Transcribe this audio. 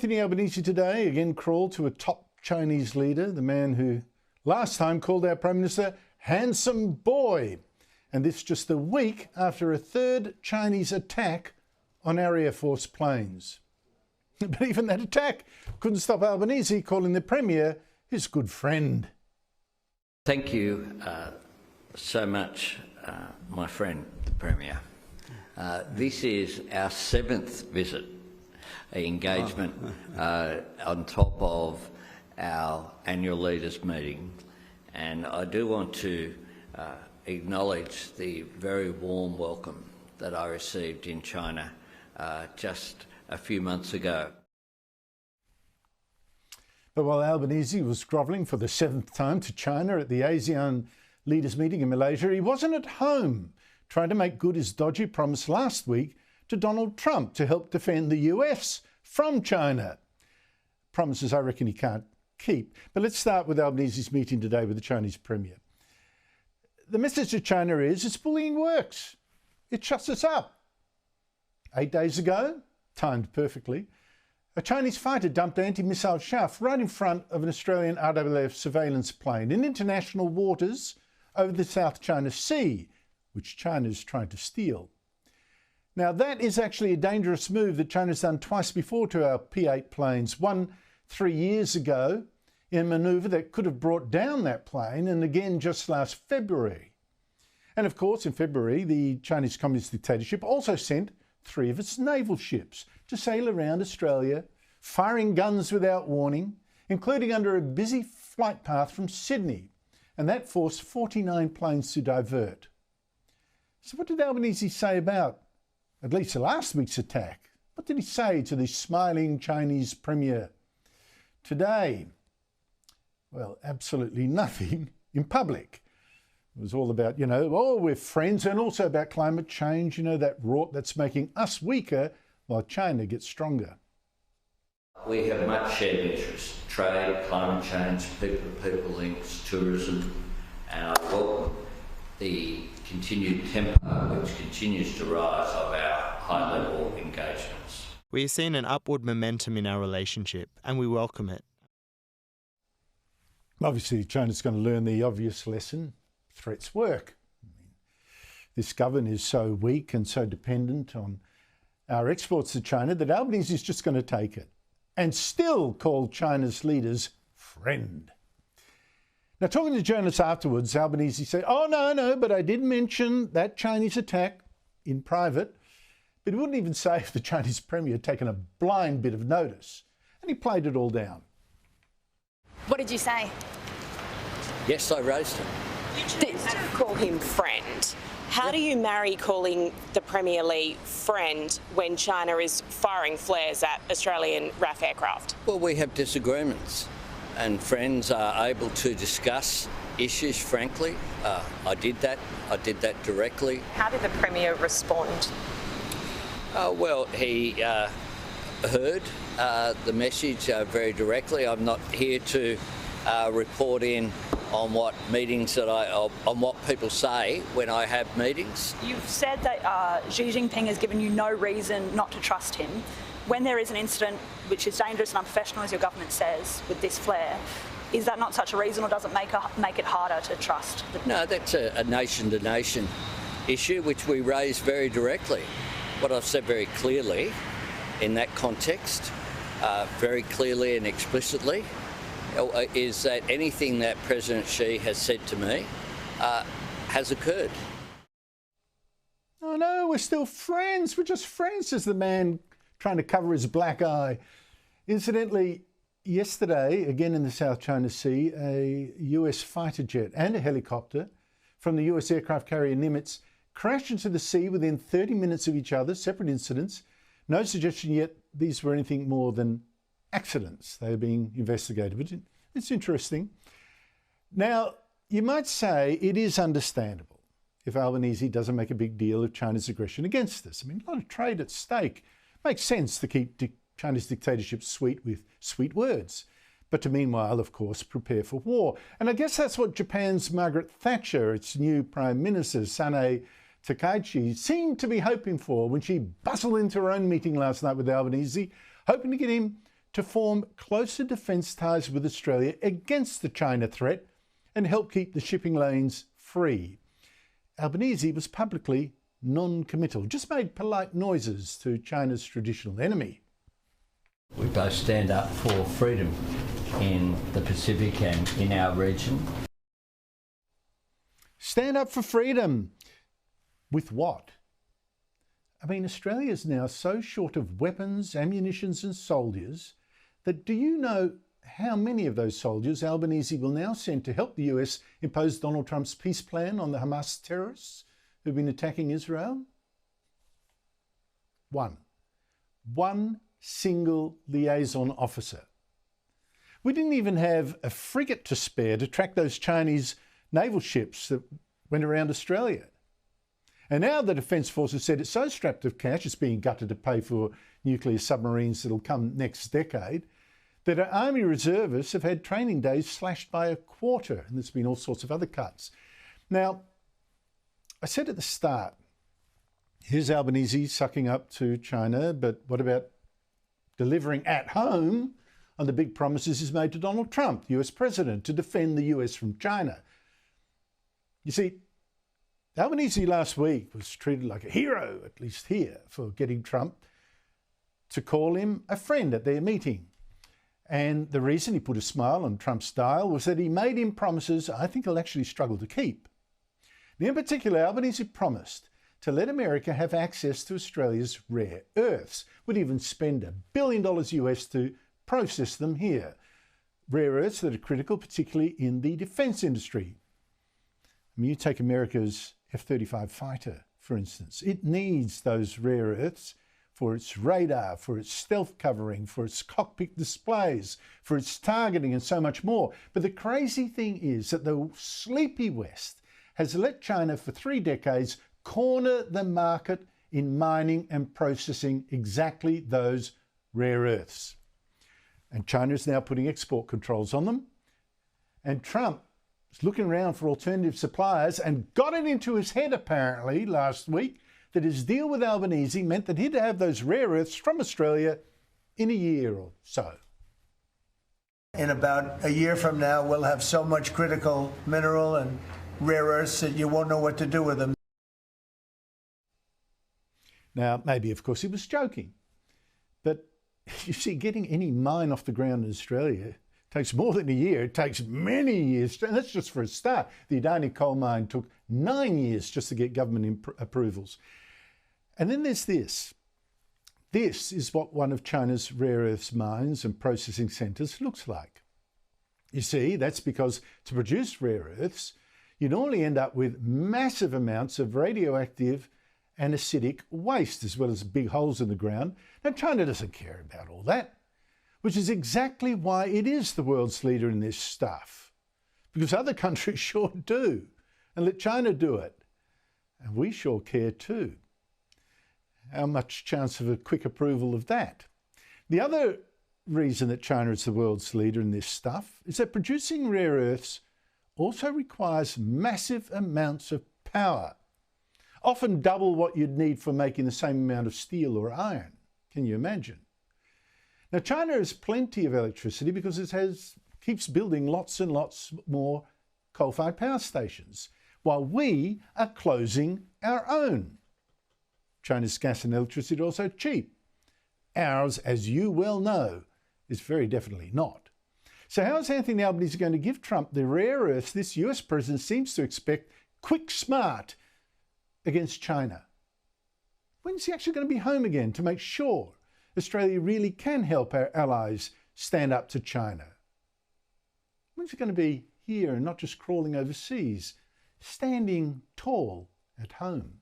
Anthony Albanese today again crawled to a top Chinese leader, the man who last time called our Prime Minister handsome boy. And this just a week after a third Chinese attack on our Air Force planes. But even that attack couldn't stop Albanese calling the Premier his good friend. Thank you so much, my friend, the Premier. This is our 7th visit, engagement on top of our annual leaders meeting, and I do want to acknowledge the very warm welcome that I received in China just a few months ago. But while Albanese was grovelling for the 7th time to China at the ASEAN leaders meeting in Malaysia, he wasn't at home trying to make good his dodgy promise last week to Donald Trump to help defend the US from China. Promises I reckon he can't keep. But let's start with Albanese's meeting today with the Chinese Premier. The message to China is bullying works. It shuts us up. 8 days ago, timed perfectly, a Chinese fighter dumped anti-missile chaff right in front of an Australian RAAF surveillance plane in international waters over the South China Sea, which China is trying to steal. Now, that is actually a dangerous move that China's done twice before to our P-8 planes, one 3 years ago in a manoeuvre that could have brought down that plane, and again just last February. And of course, in February, the Chinese Communist dictatorship also sent 3 of its naval ships to sail around Australia, firing guns without warning, including under a busy flight path from Sydney, and that forced 49 planes to divert. So what did Albanese say about at least last week's attack? What did he say to the smiling Chinese Premier today? Well, absolutely nothing in public. It was all about, oh, we're friends, and also about climate change, that rot that's making us weaker while China gets stronger. We have much shared interests: trade, climate change, people-to-people links, tourism, and I welcome the continued tempo which continues to rise of our high-level engagements. We have seen an upward momentum in our relationship, and we welcome it. Obviously, China's going to learn the obvious lesson. Threats work. This government is so weak and so dependent on our exports to China that Albanese is just going to take it and still call China's leaders friend. Now, talking to journalists afterwards, Albanese said, oh, no, but I did mention that Chinese attack in private, but he wouldn't even say if the Chinese Premier had taken a blind bit of notice, and he played it all down. What did you say? Yes, I raised him. Did call him friend. How do you marry calling the Premier Li friend when China is firing flares at Australian RAF aircraft? Well, we have disagreements, and friends are able to discuss issues frankly. I did that directly. How did the Premier respond? Well, he heard the message very directly. I'm not here to report in on what meetings on what people say when I have meetings. You've said that Xi Jinping has given you no reason not to trust him. When there is an incident which is dangerous and unprofessional, as your government says, with this flare, is that not such a reason, or does it make it harder to trust? No, that's a nation-to-nation issue which we raise very directly. What I've said very clearly in that context, very clearly and explicitly, is that anything that President Xi has said to me has occurred. Oh no, we're still friends. We're just friends, says the man trying to cover his black eye. Incidentally, yesterday, again in the South China Sea, a US fighter jet and a helicopter from the US aircraft carrier Nimitz crashed into the sea within 30 minutes of each other, separate incidents. No suggestion yet these were anything more than accidents. They're being investigated, but it's interesting. Now, you might say it is understandable if Albanese doesn't make a big deal of China's aggression against us. I mean, a lot of trade at stake. Makes sense to keep China's dictatorship sweet with sweet words, but to meanwhile, of course, prepare for war. And I guess that's what Japan's Margaret Thatcher, its new Prime Minister, Sane Takaichi, seemed to be hoping for when she bustled into her own meeting last night with Albanese, hoping to get him to form closer defence ties with Australia against the China threat and help keep the shipping lanes free. Albanese was publicly non-committal, just made polite noises to China's traditional enemy. We both stand up for freedom in the Pacific and in our region. Stand up for freedom. With what? I mean, Australia is now so short of weapons, ammunitions and soldiers that do you know how many of those soldiers Albanese will now send to help the US impose Donald Trump's peace plan on the Hamas terrorists who've been attacking Israel? One single liaison officer. We didn't even have a frigate to spare to track those Chinese naval ships that went around Australia. And now the Defence Force has said it's so strapped of cash, it's being gutted to pay for nuclear submarines that'll come next decade, that our Army reservists have had training days slashed by a quarter, and there's been all sorts of other cuts. Now, I said at the start, here's Albanese sucking up to China, but what about delivering at home on the big promises he's made to Donald Trump, the US President, to defend the US from China? You see, Albanese last week was treated like a hero, at least here, for getting Trump to call him a friend at their meeting. And the reason he put a smile on Trump's dial was that he made him promises I think he'll actually struggle to keep. Now, in particular, Albanese promised to let America have access to Australia's rare earths, would even spend $1 billion US to process them here. Rare earths that are critical, particularly in the defence industry. I mean, you take America's F-35 fighter, for instance. It needs those rare earths for its radar, for its stealth covering, for its cockpit displays, for its targeting and so much more. But the crazy thing is that the sleepy West has let China for 3 decades corner the market in mining and processing exactly those rare earths. And China is now putting export controls on them. And Trump is looking around for alternative suppliers and got it into his head apparently last week that his deal with Albanese meant that he'd have those rare earths from Australia in a year or so. In about a year from now, we'll have so much critical mineral and rare earths that you won't know what to do with them. Now, maybe, of course, he was joking. But you see, getting any mine off the ground in Australia takes more than a year. It takes many years. And that's just for a start. The Adani coal mine took 9 years just to get government approvals. And then there's this. This is what one of China's rare earths mines and processing centres looks like. You see, that's because to produce rare earths, you normally end up with massive amounts of radioactive and acidic waste, as well as big holes in the ground. Now, China doesn't care about all that, which is exactly why it is the world's leader in this stuff. Because other countries sure do, and let China do it. And we sure care too. How much chance of a quick approval of that? The other reason that China is the world's leader in this stuff is that producing rare earths also requires massive amounts of power, often double what you'd need for making the same amount of steel or iron. Can you imagine? Now, China has plenty of electricity because it keeps building lots and lots more coal-fired power stations, while we are closing our own. China's gas and electricity are also cheap. Ours, as you well know, is very definitely not. So how is Anthony Albanese going to give Trump the rare earths this US president seems to expect quick smart against China? When's he actually going to be home again to make sure Australia really can help our allies stand up to China? When's he going to be here and not just crawling overseas, standing tall at home?